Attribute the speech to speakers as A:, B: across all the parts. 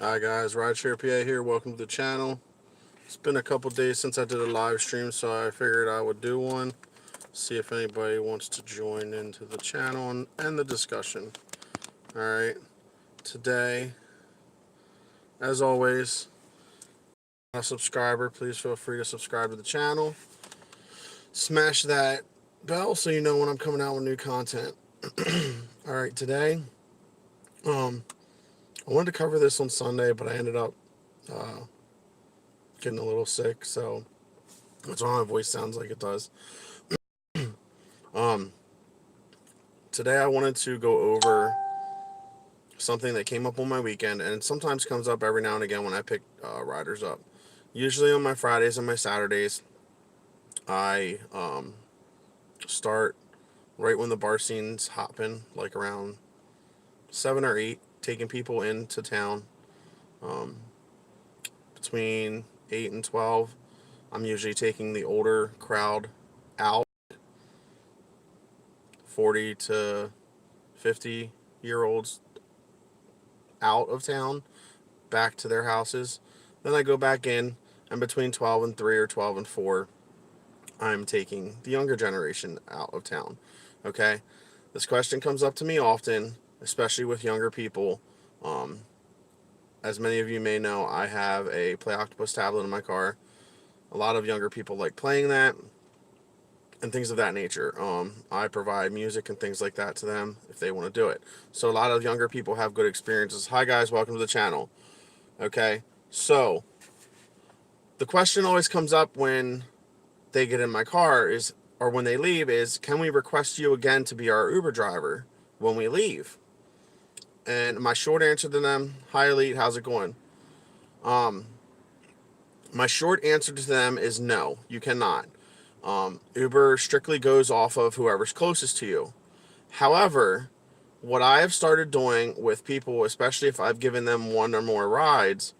A: Hi guys, rideshare PA here. Welcome to the channel. It's been a couple days since I did a live stream, so I figured I would do one. See if anybody wants to join into the channel and the discussion. Alright, today, as always, a subscriber, please feel free to subscribe to the channel. Smash that bell so you know when I'm coming out with new content. Alright, today, I wanted to cover this on Sunday, but I ended up getting a little sick, so that's why my voice sounds like it does. Um, Today I wanted to go over something that came up on my weekend, and it sometimes comes up every now and again when I pick riders up. Usually on my Fridays and my Saturdays, I start right when the bar scene's hopping, like around 7 or 8, taking people into town. Um, Between 8 and 12, I'm usually taking the older crowd out, 40 to 50-year-olds out of town, back to their houses. Then I go back in, and between 12 and 3 or 12 and 4, I'm taking the younger generation out of town. Okay? This question comes up to me often, especially with younger people. Um, as many of you may know, I have a Play Octopus tablet in my car. A lot of younger people like playing that and things of that nature. I provide music and things like that to them if they want to do it. So a lot of younger people have good experiences. Hi guys, welcome to the channel. Okay, so the question always comes up when they get in my car is, or when they leave, is can we request you again to be our Uber driver when we leave? And my short answer to them, hi Elite, how's it going? Um, my short answer to them is no, you cannot. Uber strictly goes off of whoever's closest to you. However, what I have started doing with people, especially if I've given them one or more rides,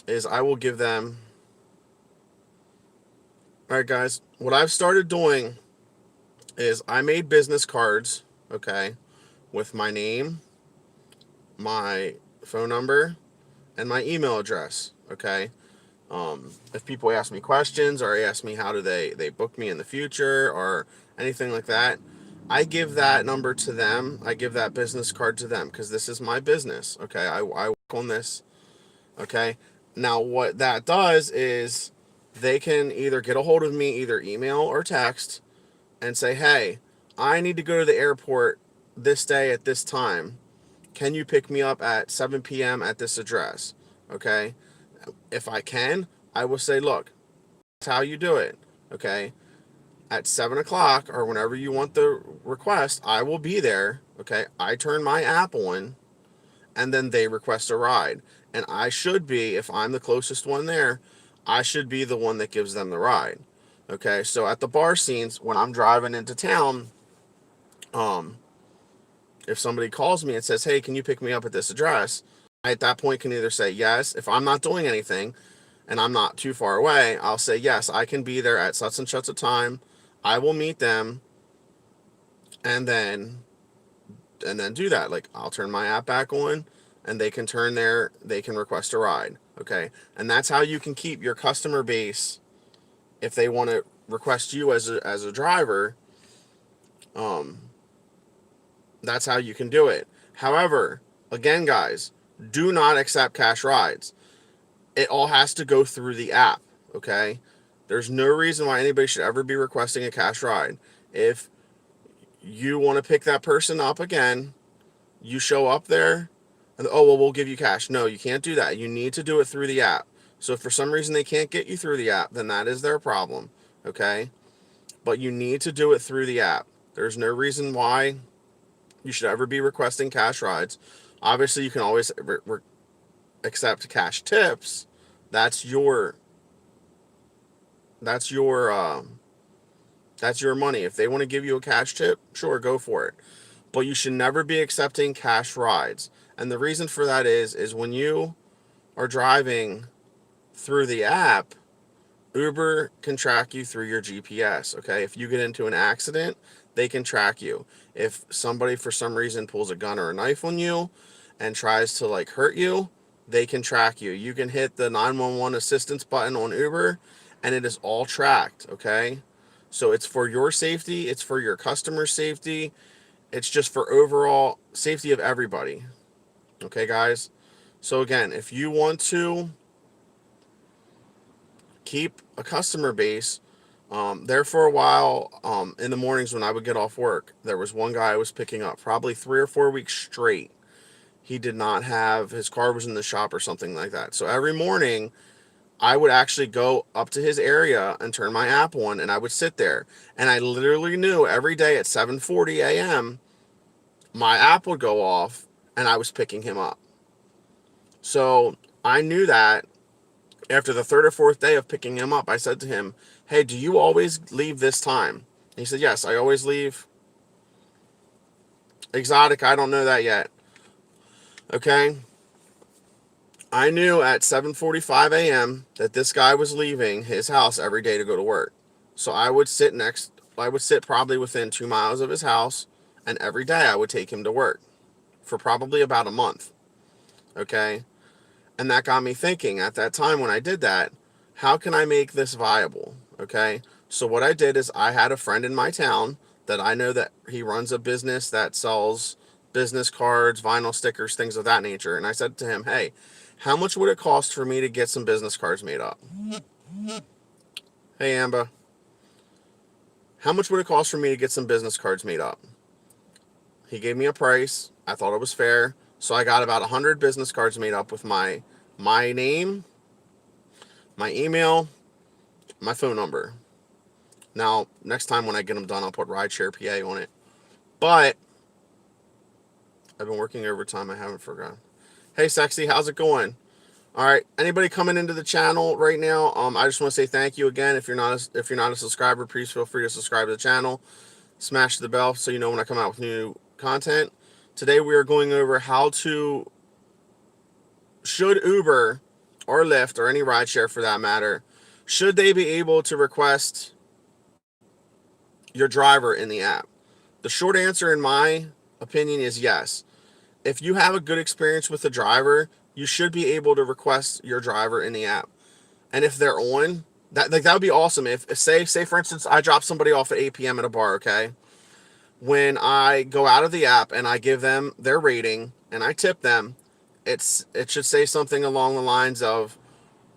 A: is I will give them. All right, guys. What I've started doing is I made business cards, okay, with my name, my phone number, and my email address, okay. If people ask me questions or ask me how do they book me in the future or anything like that, I give that number to them. I give that business card to them because this is my business, okay. I work on this, okay. Now, what that does is they can either get a hold of me, either email or text, and say, hey, I need to go to the airport this day at this time. Can you pick me up at 7 p.m. at this address? Okay. If I can, I will say, look, that's how you do it. Okay. At 7 o'clock or whenever you want the request, I will be there. Okay. I turn my app on and then they request a ride. And I should be, if I'm the closest one there, I should be the one that gives them the ride. Okay. So at the bar scenes, when I'm driving into town, um, if somebody calls me and says, hey, can you pick me up at this address? I at that point can either say yes. If I'm not doing anything and I'm not too far away, I'll say yes, I can be there at such and such a time. I will meet them and then do that. Like I'll turn my app back on and they can request a ride. Okay. And that's how you can keep your customer base if they want to request you as a driver. Um, That's how you can do it. However, again, guys, do not accept cash rides. It all has to go through the app, okay? There's no reason why anybody should ever be requesting a cash ride. If you want to pick that person up again, you show up there, and oh, well, we'll give you cash. No, you can't do that. You need to do it through the app. So if for some reason they can't get you through the app, then that is their problem, okay? But you need to do it through the app. There's no reason why you should ever be requesting cash rides. Obviously, you can always accept cash tips. That's your that's your that's your money. If they want to give you a cash tip, sure, go for it. But you should never be accepting cash rides. And the reason for that is when you are driving through the app, Uber can track you through your GPS, okay? If you get into an accident, they can track you. If somebody for some reason pulls a gun or a knife on you and tries to like hurt you, they can track you. You can hit the 911 assistance button on Uber and it is all tracked, okay? So it's for your safety, it's for your customer safety, it's just for overall safety of everybody. Okay, guys? So again, if you want to keep a customer base, there for a while, in the mornings when I would get off work, there was one guy I was picking up probably 3 or 4 weeks straight. He did not have, his car was in the shop or something like that. So every morning I would actually go up to his area and turn my app on and I would sit there. And I literally knew every day at 7:40 a.m. my app would go off and I was picking him up. So I knew that after the third or fourth day of picking him up, I said to him, "Hey, do you always leave this time?" And he said, "Yes, I always leave." Exotic, I don't know that yet. Okay. I knew at 7:45 a.m. that this guy was leaving his house every day to go to work. So I would sit probably within 2 miles of his house, and every day I would take him to work for probably about a month. Okay. And that got me thinking at that time when I did that, how can I make this viable? Okay. So what I did is I had a friend in my town that I know that he runs a business that sells business cards, vinyl stickers, things of that nature. And I said to him, "Hey, how much would it cost for me to get some business cards made up?" Hey, Amber, how much would it cost for me to get some business cards made up? He gave me a price. I thought it was fair. So I got about 100 business cards made up with my name, my email, my phone number. Now, next time when I get them done, I'll put rideshare PA on it. But I've been working overtime. I haven't forgotten. Hey, sexy, how's it going? All right, anybody coming into the channel right now? I just want to say thank you again. If you're not a subscriber, please feel free to subscribe to the channel. Smash the bell so you know when I come out with new content. Today we are going over should Uber or Lyft or any rideshare for that matter, should they be able to request your driver in the app? The short answer in my opinion is yes. If you have a good experience with the driver, you should be able to request your driver in the app. And if they're on, that would be awesome. If say for instance I drop somebody off at 8 p.m. at a bar, okay? When I go out of the app and I give them their rating and I tip them, it should say something along the lines of,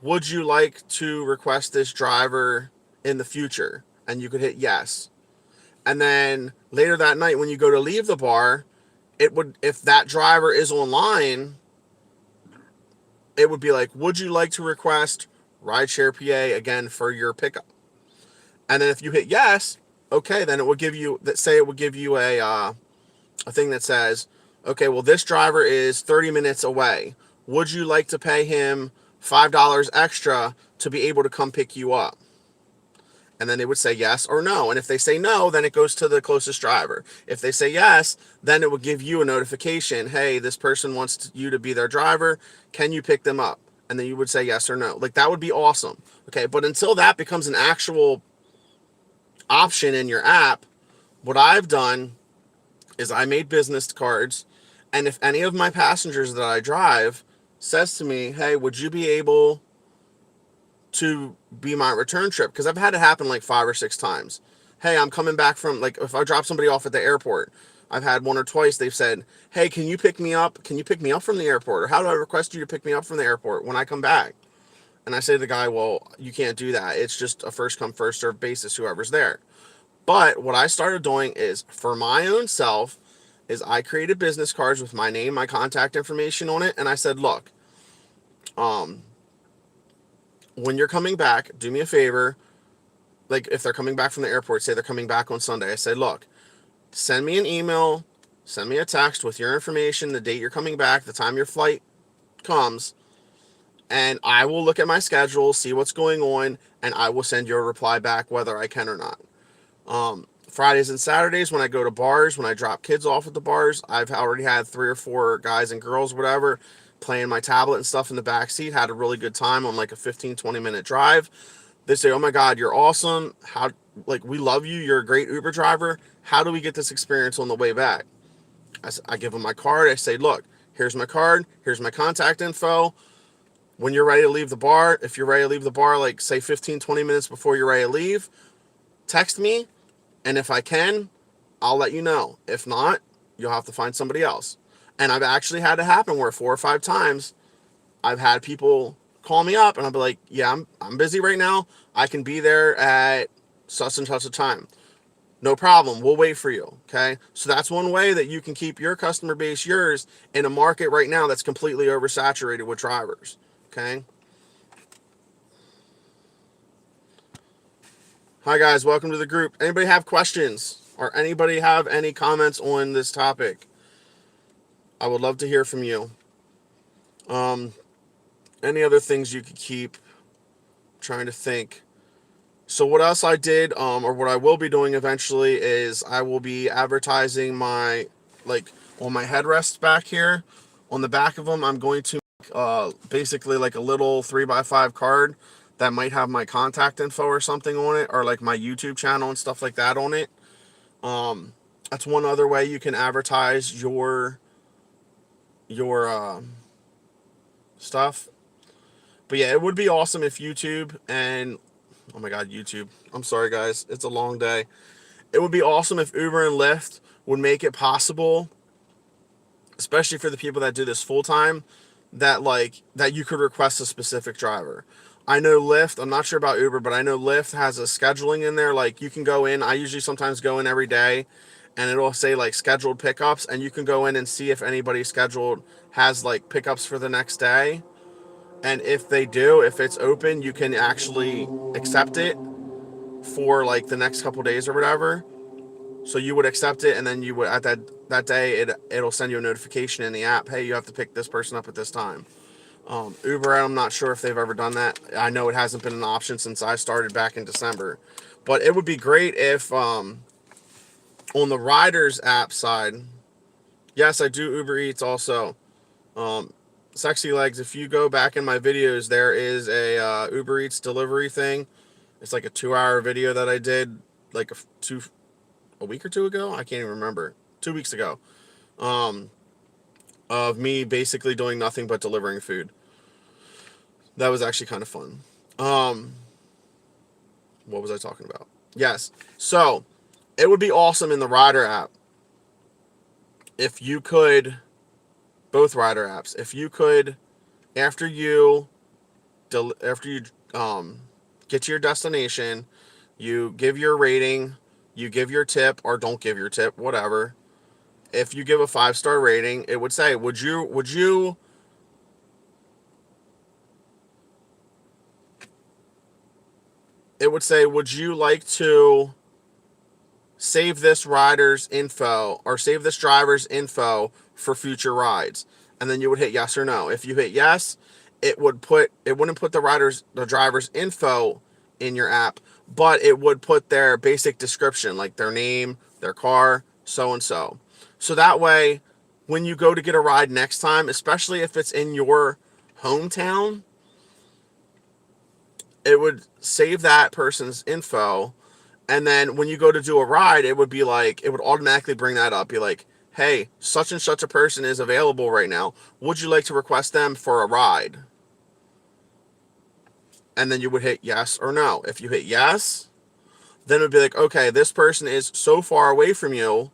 A: "Would you like to request this driver in the future?" And you could hit yes. And then later that night when you go to leave the bar, it would, if that driver is online, it would be like, "Would you like to request rideshare PA again for your pickup?" And then if you hit yes, okay, then it would give you a thing that says, "Okay, well this driver is 30 minutes away. Would you like to pay him $5 extra to be able to come pick you up?" And then they would say yes or no. And if they say no, then it goes to the closest driver. If they say yes, then it would give you a notification. "Hey, this person wants you to be their driver. Can you pick them up?" And then you would say yes or no. Like, that would be awesome. Okay, but until that becomes an actual option in your app, what I've done is I made business cards. And if any of my passengers that I drive says to me, "Hey, would you be able to be my return trip?" Because I've had it happen like 5 or 6 times. "Hey, I'm coming back from," like, if I drop somebody off at the airport, I've had one or twice they've said, "Hey, can you pick me up? Can you pick me up from the airport? Or how do I request you to pick me up from the airport when I come back?" And I say to the guy, "Well, you can't do that. It's just a first come, first served basis, whoever's there." But what I started doing is, for my own self, is I created business cards with my name, my contact information on it. And I said, "Look, um, when you're coming back, do me a favor." Like, if they're coming back from the airport, say they're coming back on Sunday, I said, "Look, send me an email, send me a text with your information, the date you're coming back, the time your flight comes, and I will look at my schedule, see what's going on, and I will send you a reply back whether I can or not." Fridays and Saturdays when I go to bars, when I drop kids off at the bars, I've already had 3 or 4 guys and girls, whatever, playing my tablet and stuff in the back seat. Had a really good time on like a 15-20 minute drive. They say, "Oh my God, you're awesome. How, like, we love you. You're a great Uber driver. How do we get this experience on the way back?" I give them my card. I say, "Look, here's my card. Here's my contact info. When you're ready to leave the bar, if you're ready to leave the bar, like, say 15, 20 minutes before you're ready to leave, text me. And if I can, I'll let you know. If not, you'll have to find somebody else." And I've actually had it happen where 4 or 5 times I've had people call me up and I'll be like, "Yeah, I'm busy right now. I can be there at such and such a time. No problem. We'll wait for you." Okay. So that's one way that you can keep your customer base yours in a market right now that's completely oversaturated with drivers. Okay. Hi guys, welcome to the group. Anybody have questions or anybody have any comments on this topic? I would love to hear from you. Um, any other things you could keep? Trying to think. So what else I did, or what I will be doing eventually, is I will be advertising my, like, on my headrests back here. On the back of them, I'm going to make, basically like a little 3x5 card that might have my contact info or something on it, or like my YouTube channel and stuff like that on it. That's one other way you can advertise your stuff. But yeah, it would be awesome if YouTube and, oh my God, YouTube. I'm sorry guys, it's a long day. It would be awesome if Uber and Lyft would make it possible, especially for the people that do this full time, that you could request a specific driver. I know Lyft, I'm not sure about Uber, but I know Lyft has a scheduling in there. Like, you can go in, I usually sometimes go in every day, and it'll say like scheduled pickups, and you can go in and see if anybody scheduled has like pickups for the next day. And if they do, if it's open, you can actually accept it for like the next couple days or whatever. So you would accept it, and then you would, at that day, it'll send you a notification in the app. Hey, you have to pick this person up at this time. Uber, I'm not sure if they've ever done that. I know it hasn't been an option since I started back in December, but it would be great if, on the Riders app side, yes, I do Uber Eats also. Um, Sexy Legs, if you go back in my videos, there is a Uber Eats delivery thing. It's like a 2-hour video that I did like a week or two ago. I can't even remember. 2 weeks ago. Um, of me basically doing nothing but delivering food. That was actually kind of fun. Um, what was I talking about? Yes. So it would be awesome in the Rider app if you could, both Rider apps, if you could, after you after you get to your destination, you give your rating, you give your tip or don't give your tip, whatever. If you give a 5-star rating, it would say, would you it would say, would you like to save this rider's info or save this driver's info for future rides? And then you would hit yes or no. If you hit yes, it wouldn't put the driver's info in your app, but it would put their basic description, like their name, their car, so and so. So that way, when you go to get a ride next time, especially if it's in your hometown, it would save that person's info. And then when you go to do a ride, it would be like, it would automatically bring that up. Be like, "Hey, such and such a person is available right now. Would you like to request them for a ride?" And then you would hit yes or no. If you hit yes, then it would be like, "Okay, this person is so far away from you.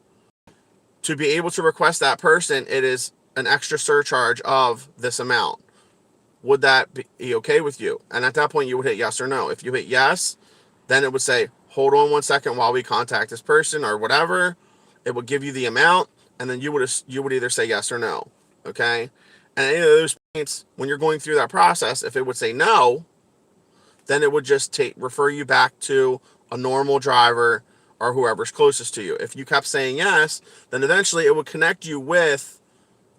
A: To be able to request that person, it is an extra surcharge of this amount. Would that be okay with you?" And at that point, you would hit yes or no. If you hit yes, then it would say, "Hold on 1 second while we contact this person," or whatever. It would give you the amount, and then you would either say yes or no. Okay. And any of those points, when you're going through that process, if it would say no, then it would just refer you back to a normal driver or whoever's closest to you. If you kept saying yes, then eventually it would connect you with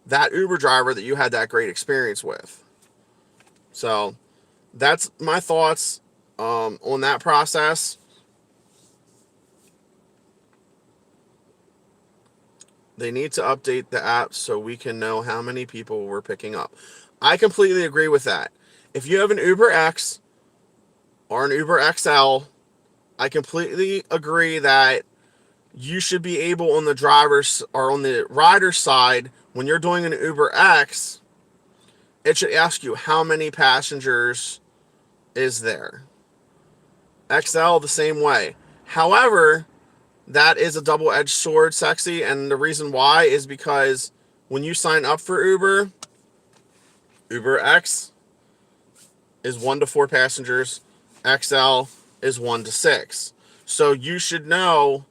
A: that Uber driver that you had that great experience with. So that's my thoughts on that process. They need to update the app so we can know how many people we're picking up. I completely agree with that. If you have an Uber X or an Uber XL, I completely agree that you should be able on the driver's or on the rider's side, when you're doing an Uber X, it should ask you how many passengers is there. XL the same way. However, that is a double-edged sword, Sexy, and the reason why is because when you sign up for Uber, Uber X is 1 to 4 passengers, XL is 1 to 6. So you should know,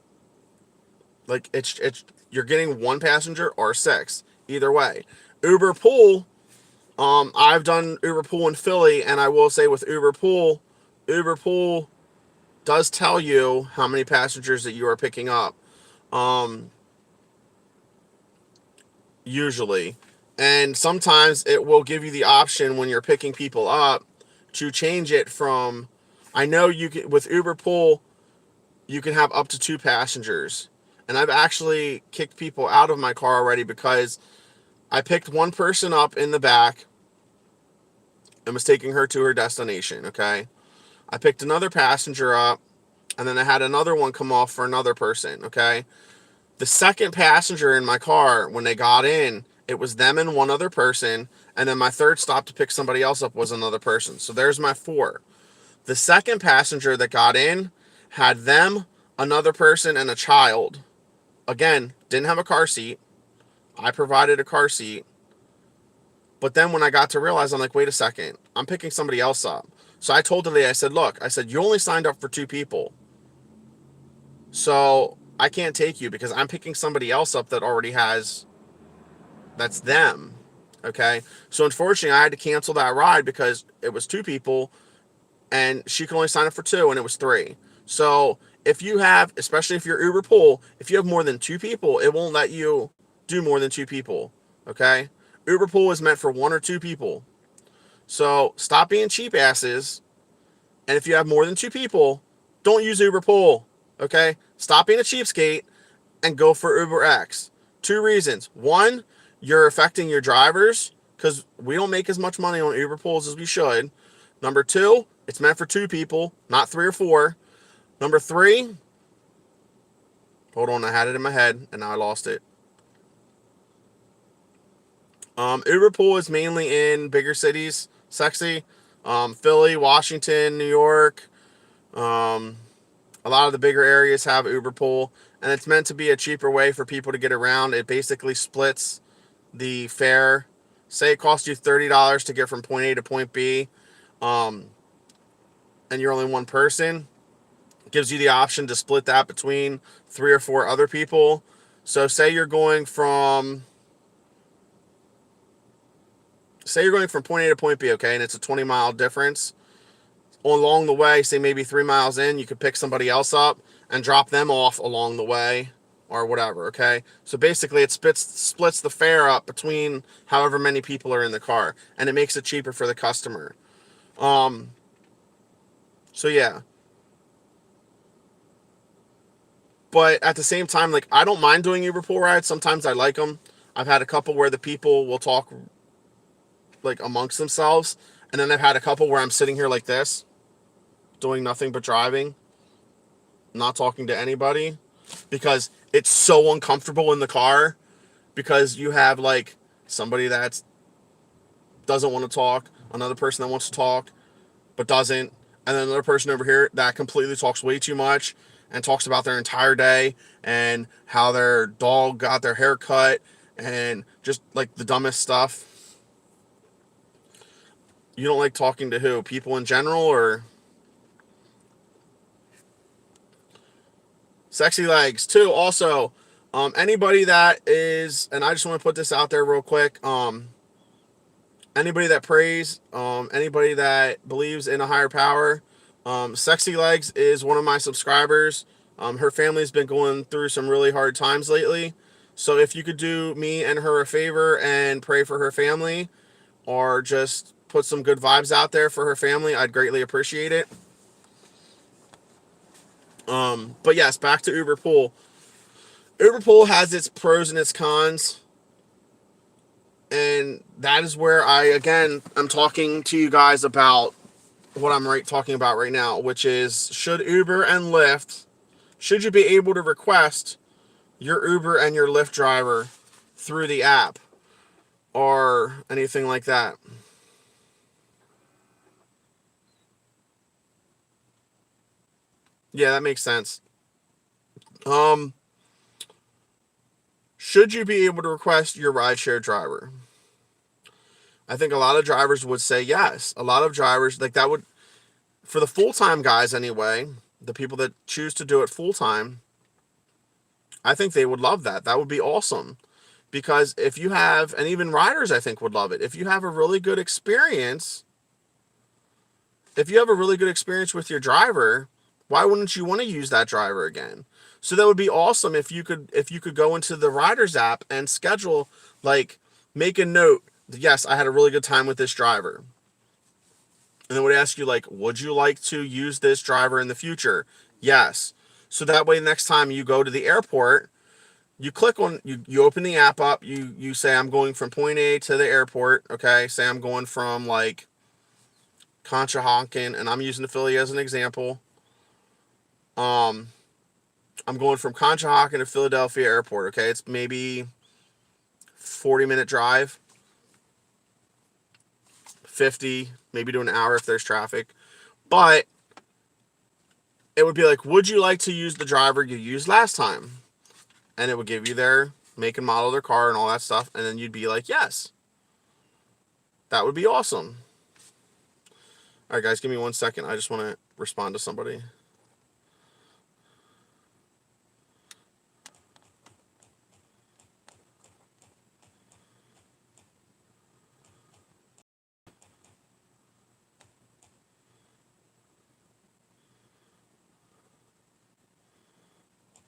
A: like, it's you're getting 1 passenger or 6 either way. Uber Pool, I've done Uber Pool in Philly, and I will say with Uber Pool does tell you how many passengers that you are picking up, um, usually. And sometimes it will give you the option when you're picking people up to change it from, I know you can, with Uber Pool, you can have up to 2 passengers. And I've actually kicked people out of my car already because I picked one person up in the back and was taking her to her destination, okay? I picked another passenger up, and then I had another one come off for another person, okay? The second passenger in my car, when they got in, it was them and one other person, and then my third stop to pick somebody else up was another person. So there's my 4. The second passenger that got in had them, another person, and a child. Again, didn't have a car seat. I provided a car seat. But then when I got to realize, I'm like, wait a second, I'm picking somebody else up. So I told the lady, I said, look, I said, you only signed up for 2 people. So I can't take you because I'm picking somebody else up that already has, that's them. Okay. So unfortunately, I had to cancel that ride because it was 2 people and she could only sign up for 2 and it was 3. So if you have, especially if you're Uber Pool, if you have more than 2 people, it won't let you do more than 2 people. Okay. Uber Pool is meant for 1 or 2 people. So stop being cheap asses. And if you have more than 2 people, don't use Uber Pool. Okay. Stop being a cheapskate and go for Uber X. 2 reasons. 1, you're affecting your drivers because we don't make as much money on Uber Pools as we should. Number 2, it's meant for 2 people, not 3 or 4. Number 3, hold on, I had it in my head and now I lost it. Uber Pool is mainly in bigger cities, Sexy. Philly, Washington, New York. A lot of the bigger areas have Uber Pool, and it's meant to be a cheaper way for people to get around. It basically splits the fare. Say it costs you $30 to get from point A to point B, and you're only one person. It gives you the option to split that between 3 or 4 other people. So say you're going from point A to point B, okay, and it's a 20-mile difference. Along the way, say maybe 3 miles in, you could pick somebody else up and drop them off along the way or whatever, okay? So basically it splits the fare up between however many people are in the car, and it makes it cheaper for the customer. So yeah. But at the same time, like, I don't mind doing Uber Pool rides. Sometimes I like them. I've had a couple where the people will talk like amongst themselves, and then I've had a couple where I'm sitting here like this, doing nothing but driving, not talking to anybody, because it's so uncomfortable in the car, because you have like somebody that doesn't want to talk, another person that wants to talk but doesn't, and then another person over here that completely talks way too much and talks about their entire day and how their dog got their hair cut and just like the dumbest stuff. You don't like talking to who? People in general, or Sexy Legs too? Also, anybody that is, and I just want to put this out there real quick. Anybody that prays, anybody that believes in a higher power, Sexy Legs is one of my subscribers. Her family's been going through some really hard times lately. So if you could do me and her a favor and pray for her family, or just put some good vibes out there for her family, I'd greatly appreciate it. But yes, back to Uber Pool. Uber Pool has its pros and its cons. And that is where I'm talking to you guys about what I'm talking about right now, which is should Uber and Lyft, should you be able to request your Uber and your Lyft driver through the app or anything like that? Yeah, that makes sense. Um, should you be able to request your rideshare driver? I think a lot of drivers would say yes. A lot of drivers, like that would, for the full time guys anyway, the people that choose to do it full time, I think they would love that. That would be awesome. Because if you have, and even riders I think would love it, if you have a really good experience, if you have a really good experience with your driver, why wouldn't you want to use that driver again? So that would be awesome if you could go into the riders app and schedule, like, make a note, yes, I had a really good time with this driver. And it would ask you, like, would you like to use this driver in the future? Yes. So that way next time you go to the airport, you click on, you open the app up, you say I'm going from point A to the airport, okay? Say I'm going from like Conshohocken, and I'm using Philly as an example. Um, I'm going from Conshohocken to Philadelphia Airport, okay? It's maybe 40-minute drive, 50, maybe to an hour if there's traffic. But it would be like, would you like to use the driver you used last time? And it would give you their make and model of their car and all that stuff, and then you'd be like, yes. That would be awesome. All right, guys, give me 1 second. I just want to respond to somebody.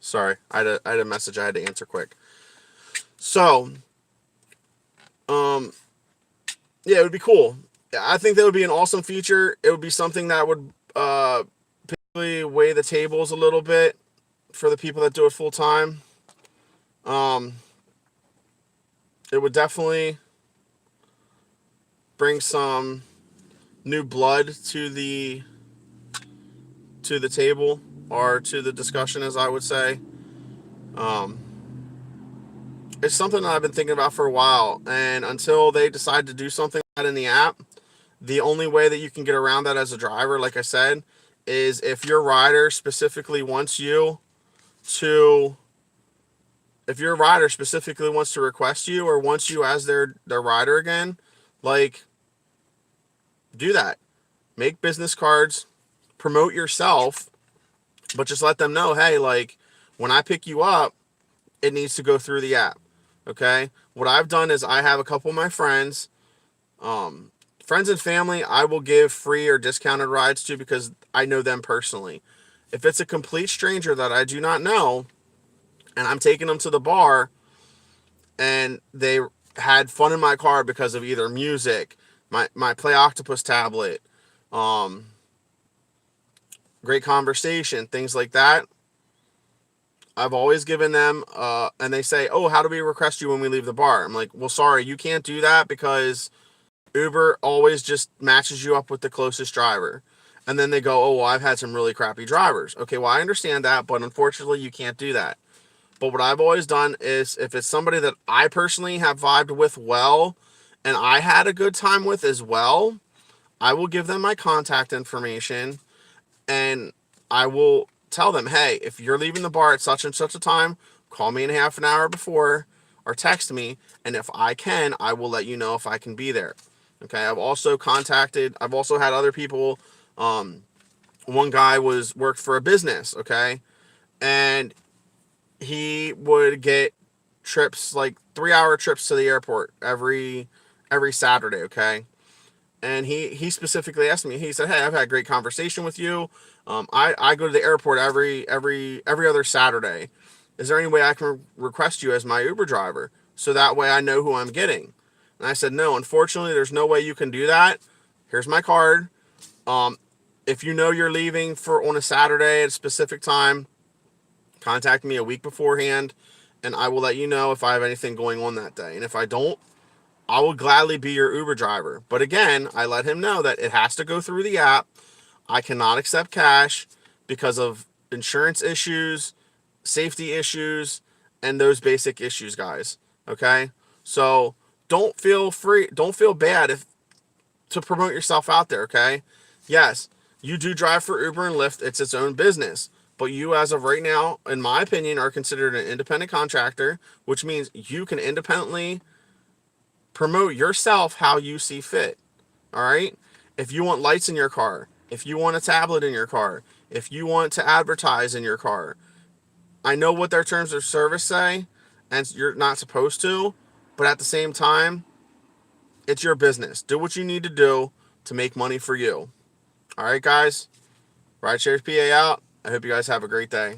A: Sorry, I had a message I had to answer quick. So, um, yeah, it would be cool. I think that would be an awesome feature. It would be something that would basically weigh the tables a little bit for the people that do it full time. Um, it would definitely bring some new blood to the table, or to the discussion, as I would say. Um, it's something that I've been thinking about for a while, and until they decide to do something like that in the app, the only way that you can get around that as a driver, like I said, is if your rider specifically wants you to, if your rider specifically wants to request you or wants you as their rider again, like, do that. Make business cards, promote yourself, but just let them know, hey, like, when I pick you up, it needs to go through the app. Okay? What I've done is I have a couple of my friends and family, I will give free or discounted rides to because I know them personally. If it's a complete stranger that I do not know and I'm taking them to the bar and they had fun in my car because of either music, my Play Octopus tablet, um, great conversation, things like that, I've always given them, and they say, oh, how do we request you when we leave the bar? I'm like, well, sorry, you can't do that because Uber always just matches you up with the closest driver. And then they go, oh, well, I've had some really crappy drivers. Okay, well, I understand that, but unfortunately, you can't do that. But what I've always done is if it's somebody that I personally have vibed with well and I had a good time with as well, I will give them my contact information and I will tell them, hey, if you're leaving the bar at such and such a time, call me in half an hour before or text me. And if I can, I will let you know if I can be there. Okay. I've also had other people. One guy worked for a business. Okay. And he would get trips, like 3-hour trips to the airport every Saturday. Okay. And he specifically asked me, he said, hey, I've had a great conversation with you. I go to the airport every other Saturday. Is there any way I can request you as my Uber driver? So that way I know who I'm getting. And I said, no, unfortunately, there's no way you can do that. Here's my card. Um, if you know you're leaving for on a Saturday at a specific time, contact me a week beforehand, and I will let you know if I have anything going on that day. And if I don't, I will gladly be your Uber driver. But again, I let him know that it has to go through the app. I cannot accept cash because of insurance issues, safety issues, and those basic issues, guys. Okay? So don't feel bad if to promote yourself out there, okay? Yes, you do drive for Uber and Lyft, it's its own business. But you, as of right now, in my opinion, are considered an independent contractor, which means you can independently promote yourself how you see fit. All right? If you want lights in your car, if you want a tablet in your car, if you want to advertise in your car, I know what their terms of service say, and you're not supposed to, but at the same time, it's your business. Do what you need to do to make money for you. All right, guys. Rideshare PA out. I hope you guys have a great day.